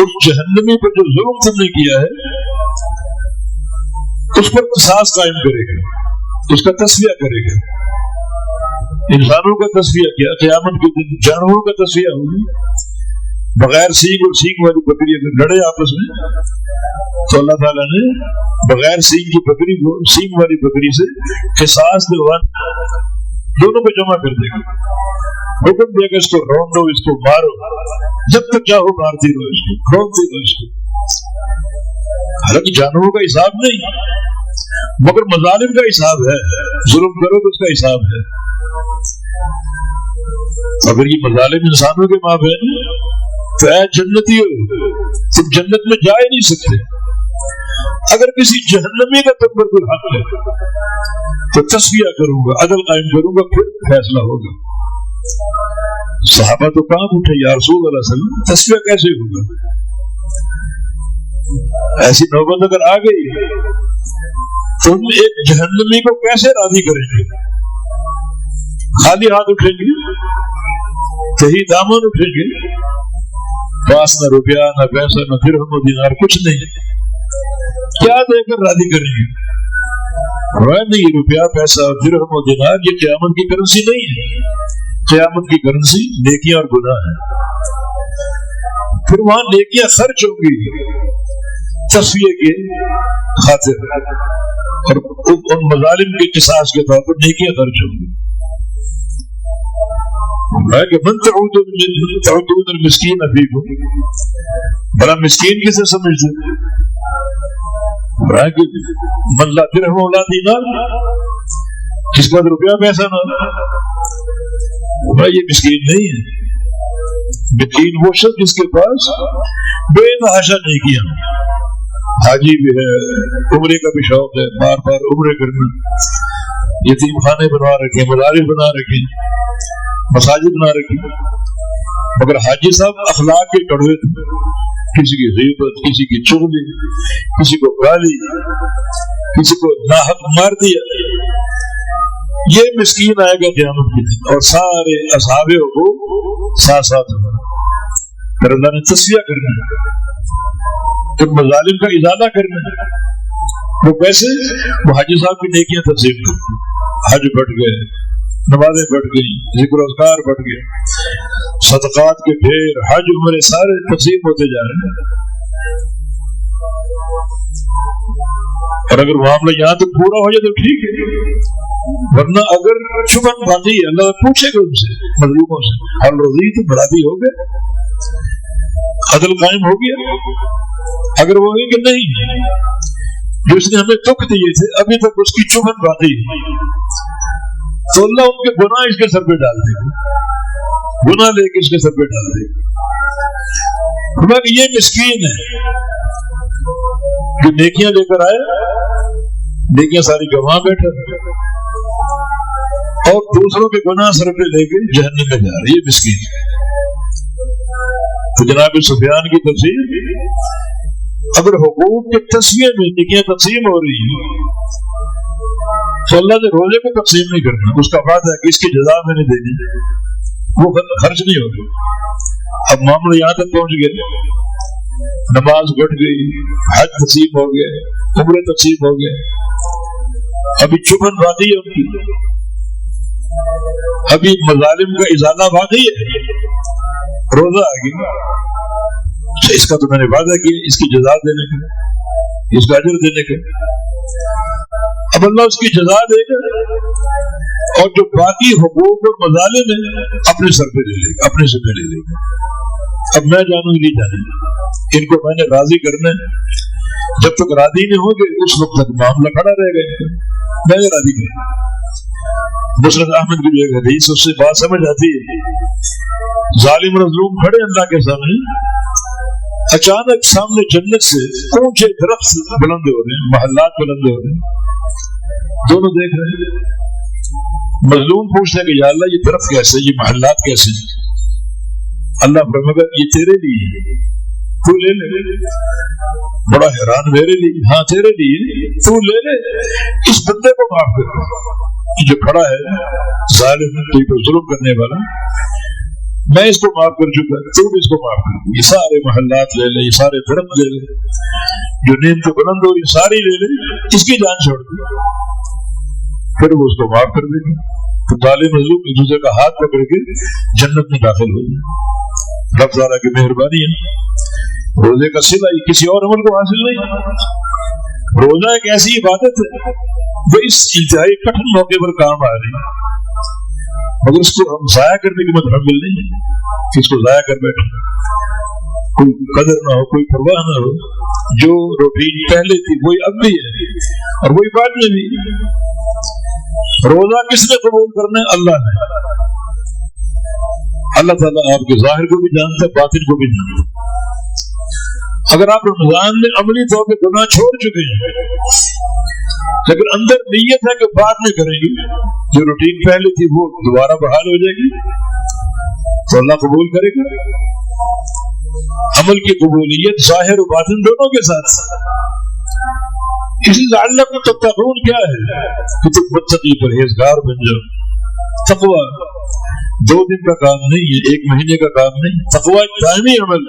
اس جہنمی پر جو ظلم تم نے کیا ہے اس پر قصاص قائم کرے گا اس کا تصفیہ کرے گا. انسانوں کا تصفیہ کیا قیامت کے دن جانوروں کا تصفیہ ہوگا. بغیر سینگ اور سینگ والی بکری اگر لڑے آپس میں تو اللہ تعالیٰ نے بغیر سینگ کی بکری کو سینگ والی بکری سے قصاص دلوانا دونوں کو جمع کر دے گا. حکم دے گا اس کو رون دو اس کو مارو جب تک چاہو مارتی رہو اس کو رونتی رہو اس کو. حالانکہ جانوروں کا حساب نہیں مگر مظالم کا حساب ہے. ظلم کرو تو اس کا حساب ہے. اگر یہ مظالم انسانوں کے ماں بہن تو اے جنتی ہو تم جنت میں جا ہی نہیں سکتے. اگر کسی جہنمی کا تم پر کوئی حق ہے تو تصفیہ کروں گا عدل قائم کروں گا پھر فیصلہ ہوگا. صحابہ تو کہاں اٹھے یا رسول اللہ صلی اللہ علیہ وسلم تصفیہ کیسے ہوگا. ایسی نوبت اگر آ گئی تم ایک جہنمی کو کیسے راضی کریں گے. خالی ہاتھ اٹھیں گے کہیں دامن اٹھیں گے پاس نہ روپیہ نہ پیسہ نہ درہم و دینار کچھ نہیں. کیا دے کر راضی کریں گے. نہیں روپیہ پیسہ درہم و دینار یہ قیامت کی کرنسی نہیں ہے. قیامت کی کرنسی نیکیاں اور گناہ ہے. پھر وہاں نیکیاں خرچ ہوں گی تصفیے کے خاطر اور ان مظالم کے قصاص کے طور پر نیکیاں خرچ ہوں گی. من تعودون المسکین فیکم بڑا مسکین کسے سمجھتے من لا درہم ولا دینار جس کا روپیہ پیسہ نہ یہ مسکین نہیں ہے. مسکین وہ شخص جس کے پاس بے تحاشا نیکیاں. حاجی بھی ہے عمرے کا بھی شوق ہے بار بار عمرے کرنا. یتیم خانے بنوا رکھے مدارس بنا رکھے مساجد بنا رکھی مگر حاجی صاحب اخلاق کے کڑوے تھے. کسی کی غیبت کسی کی چغلی کسی کو گالی کسی کو ناحق مار دیا. یہ مسکین آئے گا قیامت کے دن اور سارے اصحابہ کو ساتھ ساتھ پھر اللہ نے تصفیہ کرنا ان مظالم کا ازالہ کرنا. وہ کیسے وہ حاجی صاحب کی نیکیاں تقسیم کرتے. حج بڑھ گئے نمازیں بڑھ گئی ذکر و اذکار بڑھ گئے صدقات کے ڈھیر حج عمرے سارے تقسیم ہوتے جا رہے ہیں. اور اگر معاملہ یہاں تک پورا ہو جائے تو ٹھیک ہے ورنہ اگر چبن باقی اللہ پوچھے گا ان سے مظلوموں سے حل رضی تو برادری ہو گئے عدل قائم ہو گیا. اگر وہ کہ نہیں جو اس نے ہمیں دکھ دیے تھے ابھی تک اس کی چبن باقی ہے تو اللہ ان کے گناہ اس کے سر پہ ڈال دے گا. گناہ لے کے اس کے سر پہ ڈال دے گا. یہ مسکین ہے جو نیکیاں لے کر آئے نیکیاں ساری گنوا بیٹھا اور دوسروں کے گناہ سر پہ لے کے جہنم میں جا رہے. یہ مسکین ہے. تو جناب سفیان کی تفسیر اگر حقوق کے تصفیے میں نیکیاں تقسیم ہو رہی ہیں تو اللہ نے روزے کو تقسیم نہیں کرنا. اس کا وعدہ ہے کہ اس کی جزا میں نے دینی وہ خرچ نہیں ہوگی. اب معاملہ یہاں تک پہنچ گئے نماز گھٹ گئی حج تقسیم ہو گئے عمرے تقسیم ہو گئے ابھی چبن باقی ہے ان کی ابھی مظالم کا ازالہ باقی ہے. روزہ آ گیا اس کا تو میں نے وعدہ کیا اس کی جزا دینے کا اس کا اجر دینے کا. اب اللہ اس کی جزا دے گا اور جو باقی حقوق اور مظالم ہیں اپنے سر پہ لے لے گا اپنے سر پہ لے لے گا. اب میں جانوں نہیں جانے ان کو میں نے راضی کرنا ہے. جب تک راضی نہیں ہوں گے اس وقت تک معاملہ کھڑا رہے گا. میں نے راضی کرنا. مسرت احمد کی جو ایک حدیث اس سے بات سمجھ آتی ہے. ظالم مظلوم کھڑے اللہ کے سامنے اچانک سامنے جنت سے اونچے درخت بلند ہو رہے ہیں، محلات بلند ہو رہے ہیں، دونوں دیکھ رہے ہیں۔ مظلوم پوچھتا ہے کہ یا اللہ یہ درخت کیسے، یہ محلات کیسے؟ اللہ فرمائے یہ تیرے لیے، تو لے لے۔ بڑا حیران، میرے لیے؟ ہاں تیرے لیے، تو لے لے۔ اس بندے کو معاف کر، جو کھڑا ہے ظالم پر ظلم کرنے والا، میں اس کو معاف کر چکا، تو بھی اس کو معاف کر۔ یہ سارے محلات لے لے، یہ سارے درخت لے لے، جو نیند تو بلند ہو رہی ساری لے لے، اس کی جان چھوڑ دے، پھر وہ اس کو معاف کر دے گا۔ تو ظالم مظلوم ایک دوسرے کا ہاتھ پکڑ کے جنت میں داخل ہو جائے۔ رب تعالیٰ کی مہربانی ہے، روزے کا صلہ کسی اور عمل کو حاصل نہیں۔ روزہ ایک ایسی عبادت ہے جو اس انتہائی کٹھن موقع پر کام آ رہی ہے، مگر اس کو ہم ضائع کرنے کی متحمل نہیں ہے کہ اس کو ضائع کر بیٹھے، کوئی قدر نہ ہو، کوئی پرواہ نہ ہو۔ جو روٹین پہلے تھی وہی اب بھی ہے اور وہی بعد میں بھی۔ روزہ کس نے قبول کرنا ہے؟ اللہ نے۔ اللہ تعالیٰ آپ کے ظاہر کو بھی جانتا ہے، باطن کو بھی جانتا ہے۔ اگر آپ رمضان میں عملی طور پہ گناہ چھوڑ چکے ہیں لیکن اندر نیت ہے کہ بعد میں کریں گے، جو روٹین پہلے تھی وہ دوبارہ بحال ہو جائے گی، تو اللہ قبول کرے گا۔ عمل کی قبولیت ظاہر و باطن دونوں کے ساتھ۔ اسی لعلکم تتقون کیا ہے کہ تم متقی پرہیزگار بن جاؤ۔ تقوی 2 دن کا کام نہیں ہے، 1 مہینے کا کام نہیں۔ تقوی ایک دائمی عمل،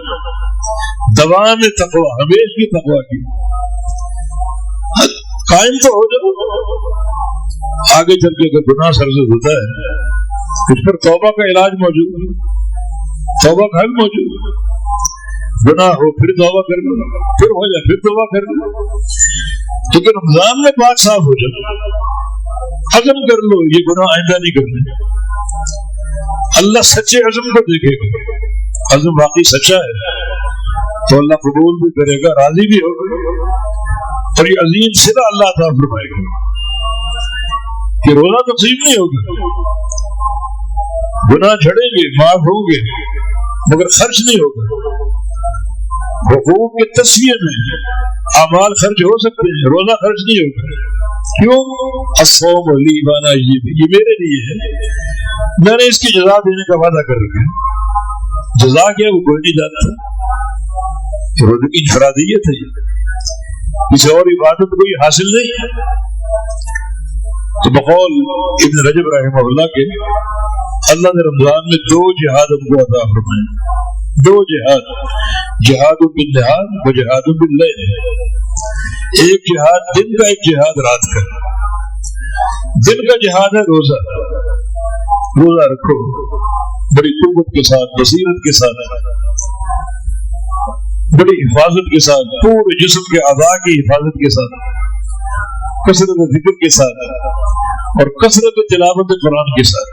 دوام تقوی، ہمیشہ کی تقوی کی قائم تو ہو جاؤ۔ آگے چل کے اگر گناہ سرزد ہوتا ہے اس پر توبہ کا علاج موجود ہے، توبہ کا حل موجود ہے۔ گناہ ہو پھر توبہ کر لو، پھر ہو جائے پھر توبہ کر لو، لیکن رمضان میں پاک صاف ہو جائے، عزم کر لو یہ گناہ آئندہ نہیں کرنے۔ اللہ سچے عزم کو دیکھے گا، عزم واقعی سچا ہے تو اللہ قبول بھی کرے گا، راضی بھی ہوگا، اور یہ عظیم صلہ اللہ عطا فرمائے گا کہ روزہ تقسیم نہیں ہوگا، گناہ جھڑیں گے، معاف ہوں گے، مگر خرچ نہیں ہوگا۔ حقوق کے تصفیے میں اعمال خرچ ہو سکتے ہیں، روزہ خرچ نہیں ہوگا۔ کیوں؟ الصوم لی وانا اجزی، یہ میرے لیے ہے، میں نے اس کی جزا دینے کا وعدہ کر رکھا ہے۔ جزا کیا وہ کوئی نہیں جانتا، روزے کی انفرادیت ہے، کسی اور عبادت کو یہ حاصل نہیں ہے۔ تو بقول ابن رجب رحمہ اللہ کے، اللہ نے رمضان میں 2 جہاد ہم کو عطا فرمائے، 2 جہاد، جہاد بالنہار و جہاد باللیل۔ ایک جہاد دن کا، ایک جہاد رات کا۔ دن کا جہاد ہے روزہ، روزہ رکھو بڑی قوت کے ساتھ، بصیرت کے ساتھ، بڑی حفاظت کے ساتھ، پورے جسم کے اعضاء کی حفاظت کے ساتھ، کثرت ذکر کے ساتھ اور کثرت تلاوت قرآن کے ساتھ۔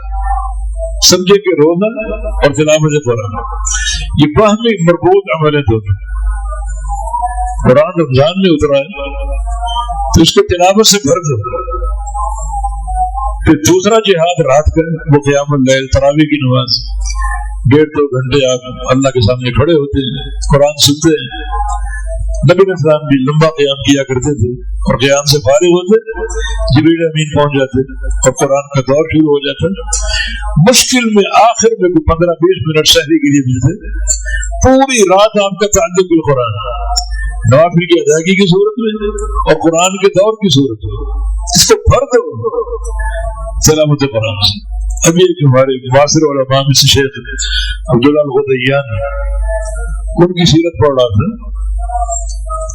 سمجھے کہ روزہ اور تلاوت قرآن یہ باہمی مربوط عمل ہے دونوں۔ قرآن رمضان میں اترا ہے تو اس کو تلاوت سے بھر دو۔ پھر دوسرا جہاد رات کا، وہ قیام اللیل، تراویح کی نماز، 1.5-2 گھنٹے آپ اللہ کے سامنے کھڑے ہوتے ہیں، قرآن سنتے ہیں۔ نبی اسلام بھی لمبا قیام کیا کرتے تھے اور قیام سے فارغ ہوتے جبریل امین پہنچ جاتے اور قرآن کا دور شروع ہو جاتا۔ مشکل میں آخر میں 15-20 منٹ سحری کے لیے ملتے، پوری رات آپ کا تعلق بالقرآن، نوافل کی ادائیگی کی صورت میں اور قرآن کے دور کی صورت میں۔ اس کو بھر دو سلامت قرآن سے۔ ابھی ایک ہمارے معاصر علماء میں سے شیخ عبداللہ الغدیان، ان کی سیرت پڑھ رہا تھا،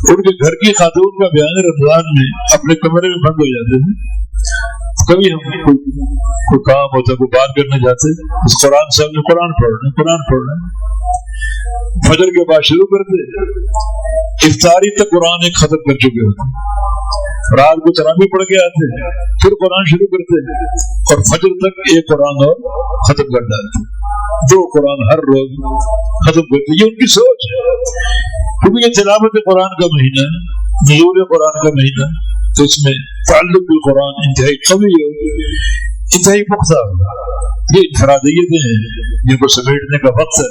ان کے گھر کی خاتون کا بیان رمضان میں اپنے کمرے میں بند ہو جاتے تھے۔ کبھی ہم کوئی کام ہوتا، کوئی بات کرنے جاتے، اس قرآن صاحب نے قرآن پڑھنا، فجر کے بعد شروع کرتے، افطاری تک قرآن ایک ختم کر چکے ہوتے، رات کو تراویح پڑھ کے آتے، پھر قرآن شروع کرتے اور فجر تک ایک قرآن اور ختم کر ڈالتے، 2 قرآن ہر روز ختم کرتے۔ یہ ان کی سوچ ہے، کیونکہ یہ تلاوت قرآن کا مہینہ ہے، نزول قرآن کا مہینہ، تو اس میں تعلق بالقرآن انتہائی قوی ہو، انتہائی پختہ ہو۔ یہ انفرادیتیں ہیں جن کو سمیٹنے کا وقت ہے۔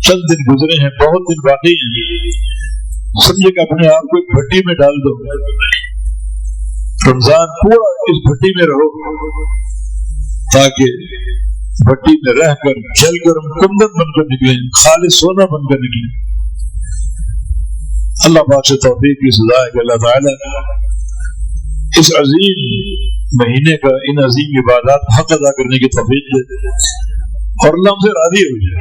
چند دن گزرے ہیں، بہت دن باقی ہیں، سمجھے کہ اپنے آپ کو ایک بھٹی میں ڈال دو، رمضان پورا اس بھٹی میں رہو، تاکہ بھٹی میں رہ کر جل کر کندن بن کر نکلیں، خالص سونا بن کر نکلیں۔ اللہ پاک سے توفیق کی سزا ہے کہ اللہ تعالیٰ اس عظیم مہینے کا ان عظیم عبادات حق ادا کرنے کی توفیق دے اور اللہ ہم سے راضی ہو جائے۔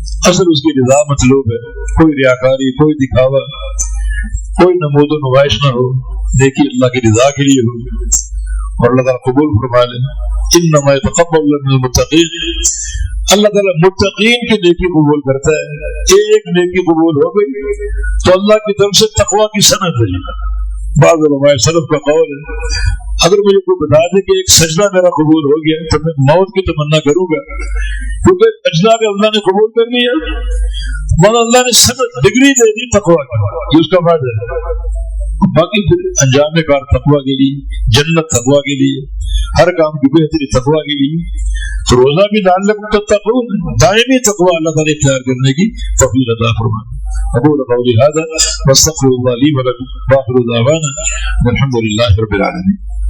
اصل اس کی رضا مطلوب ہے، کوئی ریاکاری، کوئی دکھاوا، کوئی نمود و نمائش نہ ہو، نیکی اللہ کی رضا کے لیے ہو اور اللہ تعالیٰ قبول فرما لے۔ انما يتقبل الله من المتقین، اللہ تعالیٰ متقین کی نیکی قبول کرتا ہے۔ ایک نیکی قبول ہو گئی تو اللہ کی طرف سے تقویٰ کی سند ہے۔ بعض علماء سلف کا قول ہے اگر مجھے کوئی بتا دے کہ ایک سجدہ میرا قبول ہو گیا تو میں موت کی تمنا کروں گا، کیونکہ سجدہ کے اللہ نے قبول کر لیا، مگر اللہ نے سند ڈگری دے دی تقویٰ کی، یہ اس کا فائدہ ہے۔ باقی پھر انجام کار تقویٰ کے لیے، جنت تقویٰ کے لیے، ہر کام کی بہتری تقویٰ کے لیے، تو روزہ بھی لعلکم تتقون، دائمی تقویٰ اللہ تعالیٰ اختیار کرنے کی توفیق عطا فرمائے۔ اقول قولی ھذا واستغفر اللہ لی ولکم، وآخر دعوانا الحمد للہ رب العالمین۔